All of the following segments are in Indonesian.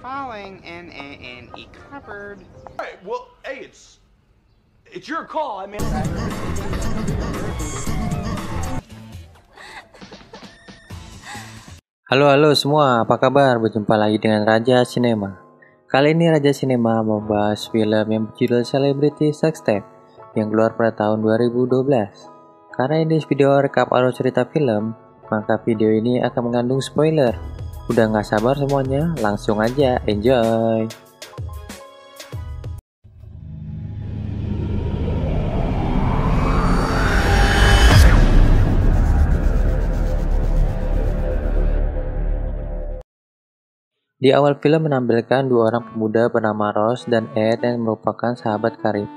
falling in a cupboard. Alright, well, hey, it's your call. I mean. Halo semua, apa kabar? Berjumpa lagi dengan Raja Cinema. Kali ini Raja Cinema membahas film yang berjudul Celebrity Sex Tape yang keluar pada tahun 2012. Karena ini video rekap alur cerita film, maka video ini akan mengandung spoiler. Udah nggak sabar semuanya, langsung aja enjoy! Di awal film menampilkan dua orang pemuda bernama Ross dan Ed yang merupakan sahabat karib.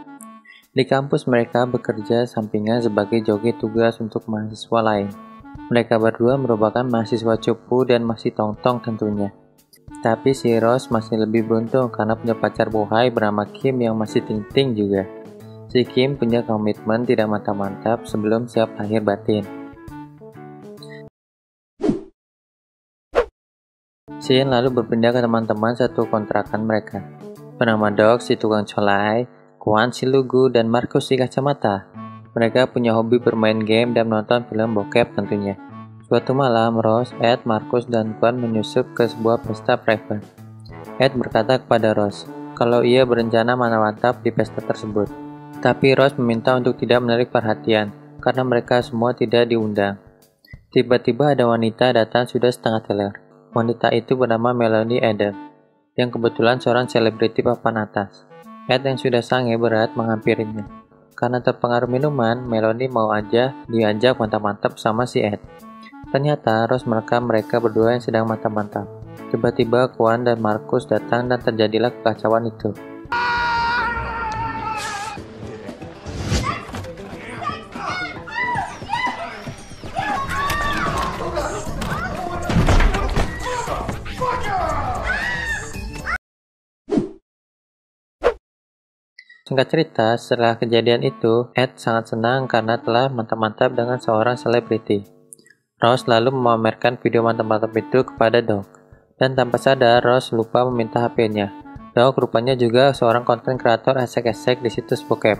Di kampus mereka bekerja sampingan sebagai joki tugas untuk mahasiswa lain. Mereka berdua merupakan mahasiswa cupu dan masih tongtong tentunya. Tapi si Ross masih lebih beruntung karena punya pacar bohai bernama Kim yang masih ting-ting juga. Si Kim punya komitmen tidak mantap-mantap sebelum siap lahir batin. Shin lalu berpindah ke teman-teman satu kontrakan mereka, bernama Doc si tukang colai, Kwan si lugu, dan Marcus si kacamata. Mereka punya hobi bermain game dan menonton film bokep tentunya. Suatu malam, Ross, Ed, Marcus, dan Kwan menyusup ke sebuah pesta private. Ed berkata kepada Ross kalau ia berencana mantap di pesta tersebut. Tapi Ross meminta untuk tidak menarik perhatian karena mereka semua tidak diundang. Tiba-tiba ada wanita datang sudah setengah teler. Wanita itu bernama Melanie Eden, yang kebetulan seorang selebriti papan atas. Ed yang sudah sange berat menghampirinya. Karena terpengaruh minuman, Melanie mau aja diajak mantap-mantap sama si Ed. Ternyata Ross merekam mereka berdua yang sedang mantap-mantap. Tiba-tiba Kwan dan Marcus datang dan terjadilah kekacauan itu. Singkat cerita, setelah kejadian itu, Ed sangat senang karena telah mantap-mantap dengan seorang selebriti. Ross lalu memamerkan video mantap-mantap itu kepada Doc, dan tanpa sadar Ross lupa meminta HP-nya. Doc rupanya juga seorang konten kreator esek-esek di situs bokep.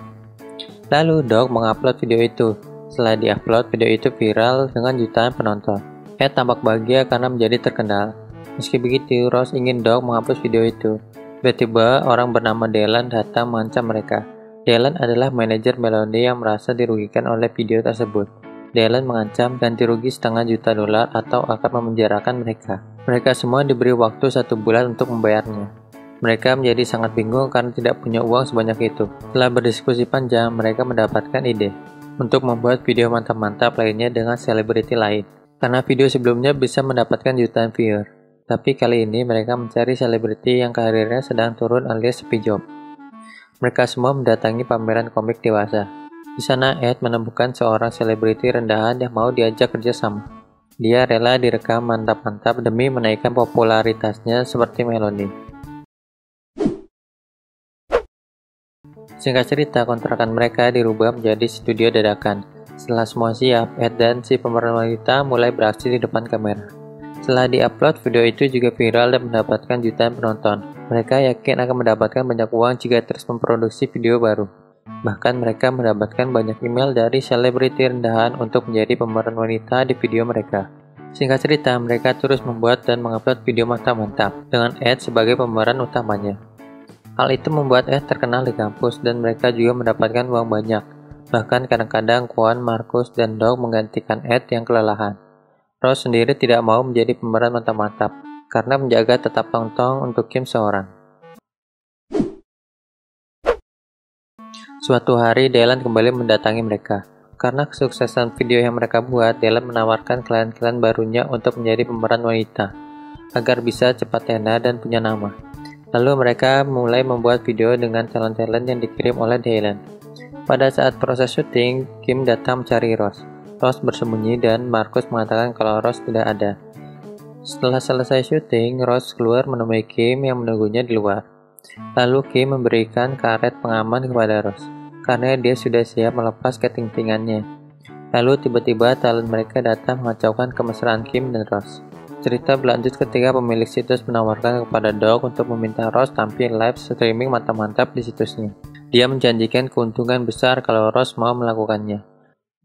Lalu Doc mengupload video itu. Setelah diupload, video itu viral dengan jutaan penonton. Ed tampak bahagia karena menjadi terkenal. Meski begitu, Ross ingin Doc menghapus video itu. Tiba-tiba orang bernama Dylan datang mengancam mereka. Dylan adalah manajer Melanie yang merasa dirugikan oleh video tersebut. Dylan mengancam ganti rugi $500,000 atau akan memenjarakan mereka. Mereka semua diberi waktu 1 bulan untuk membayarnya. Mereka menjadi sangat bingung karena tidak punya uang sebanyak itu. Setelah berdiskusi panjang, mereka mendapatkan ide untuk membuat video mantap-mantap lainnya dengan selebriti lain. Karena video sebelumnya bisa mendapatkan jutaan viewer. Tapi kali ini mereka mencari selebriti yang karirnya sedang turun alias sepi job. Mereka semua mendatangi pameran komik dewasa. Di sana Ed menemukan seorang selebriti rendahan yang mau diajak kerjasama. Dia rela direkam mantap-mantap demi menaikkan popularitasnya seperti Melanie. Singkat cerita, kontrakan mereka dirubah menjadi studio dadakan. Setelah semua siap, Ed dan si pemeran wanita mulai beraksi di depan kamera. Setelah diupload, video itu juga viral dan mendapatkan jutaan penonton. Mereka yakin akan mendapatkan banyak uang jika terus memproduksi video baru. Bahkan mereka mendapatkan banyak email dari selebriti rendahan untuk menjadi pemeran wanita di video mereka. Singkat cerita, mereka terus membuat dan mengupload video mantap-mantap dengan Ed sebagai pemeran utamanya. Hal itu membuat Ed terkenal di kampus dan mereka juga mendapatkan uang banyak. Bahkan kadang-kadang Kwan, Marcus, dan Doc menggantikan Ed yang kelelahan. Ross sendiri tidak mau menjadi pemeran mantap-mantap karena menjaga tetap tongtong untuk Kim seorang. Suatu hari, Dylan kembali mendatangi mereka. Karena kesuksesan video yang mereka buat, Dylan menawarkan klien-klien barunya untuk menjadi pemeran wanita agar bisa cepat tenar dan punya nama. Lalu mereka mulai membuat video dengan talent-talent yang dikirim oleh Dylan. Pada saat proses syuting, Kim datang mencari Ross. Ross bersembunyi dan Marcus mengatakan kalau Ross tidak ada. Setelah selesai syuting, Ross keluar menemui Kim yang menunggunya di luar. Lalu Kim memberikan karet pengaman kepada Ross, karena dia sudah siap melepas keting-tingannya. Lalu tiba-tiba talent mereka datang mengacaukan kemesraan Kim dan Ross. cerita berlanjut ketika pemilik situs menawarkan kepada Doug untuk meminta Ross tampil live streaming mantap-mantap di situsnya. Dia menjanjikan keuntungan besar kalau Ross mau melakukannya.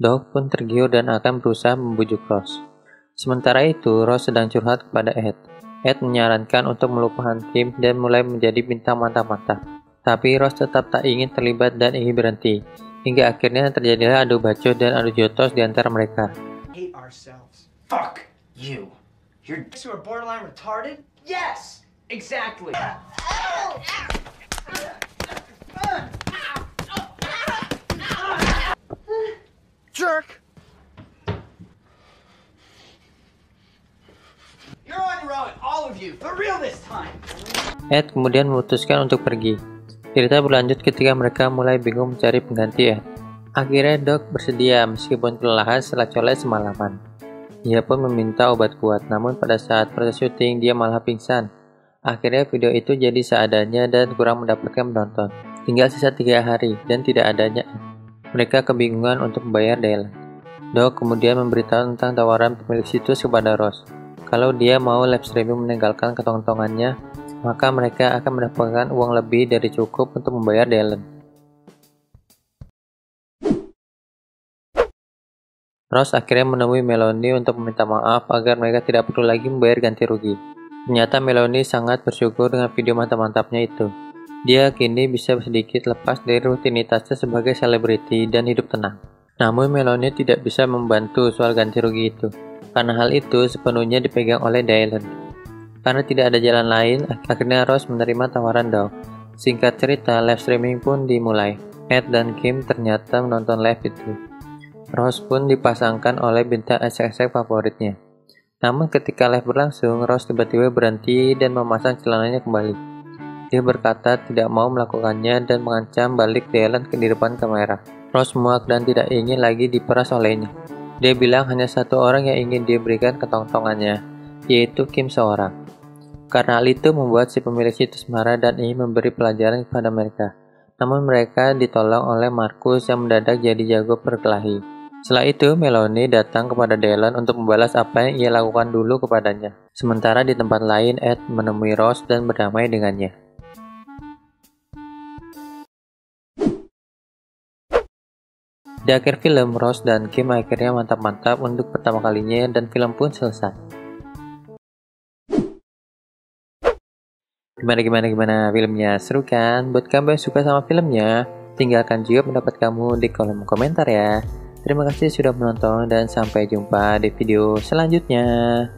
Doug pun tergiur dan akan berusaha membujuk Ross. Sementara itu, Ross sedang curhat kepada Ed. Ed menyarankan untuk melupakan Kim dan mulai menjadi bintang mantap-mantap. Tapi Ross tetap tak ingin terlibat dan ingin berhenti. Hingga akhirnya terjadilah adu bacot dan adu jotos di antara mereka. Hate ourselves. Fuck you. You're who are borderline retarded? Yes, exactly. Jerk. You're on your own, all of you. For real this time. Ed kemudian memutuskan untuk pergi. Cerita berlanjut ketika mereka mulai bingung mencari pengganti Ed. Akhirnya Doug bersedia meskipun kelelahan setelah colek semalaman. Ia pun meminta obat kuat, namun pada saat proses syuting dia malah pingsan. Akhirnya video itu jadi seadanya dan kurang mendapatkan penonton. Tinggal sisa 3 hari dan tidak adanya Ed. Mereka kebingungan untuk membayar Dylan. Doug kemudian memberitahu tentang tawaran pemilik situs kepada Ross. Kalau dia mau live streaming meninggalkan ketongtongannya, maka mereka akan mendapatkan uang lebih dari cukup untuk membayar Dylan. Ross akhirnya menemui Melanie untuk meminta maaf agar mereka tidak perlu lagi membayar ganti rugi. Ternyata Melanie sangat bersyukur dengan video mantap-mantapnya itu. Dia kini bisa sedikit lepas dari rutinitasnya sebagai selebriti dan hidup tenang. Namun Melanie tidak bisa membantu soal ganti rugi itu, karena hal itu sepenuhnya dipegang oleh Dylan. Karena tidak ada jalan lain, akhirnya Ross menerima tawaran Doug. Singkat cerita, live streaming pun dimulai. Ed dan Kim ternyata menonton live itu. Ross pun dipasangkan oleh bintang esek-esek favoritnya. Namun ketika live berlangsung, Ross tiba-tiba berhenti dan memasang celananya kembali. Dia berkata tidak mau melakukannya dan mengancam balik Dylan di depan kamera. Ross muak dan tidak ingin lagi diperas olehnya. Dia bilang hanya satu orang yang ingin dia berikan ketongtongannya, yaitu Kim seorang. Karena hal itu membuat si pemilik situs marah dan ingin memberi pelajaran kepada mereka. Namun mereka ditolong oleh Marcus yang mendadak jadi jago berkelahi. Setelah itu, Melanie datang kepada Dylan untuk membalas apa yang ia lakukan dulu kepadanya. Sementara di tempat lain, Ed menemui Ross dan berdamai dengannya. Di akhir film, Ross dan Kim akhirnya mantap-mantap untuk pertama kalinya dan film pun selesai. Gimana filmnya? Seru kan? Buat kamu yang suka sama filmnya, tinggalkan juga pendapat kamu di kolom komentar ya. Terima kasih sudah menonton dan sampai jumpa di video selanjutnya.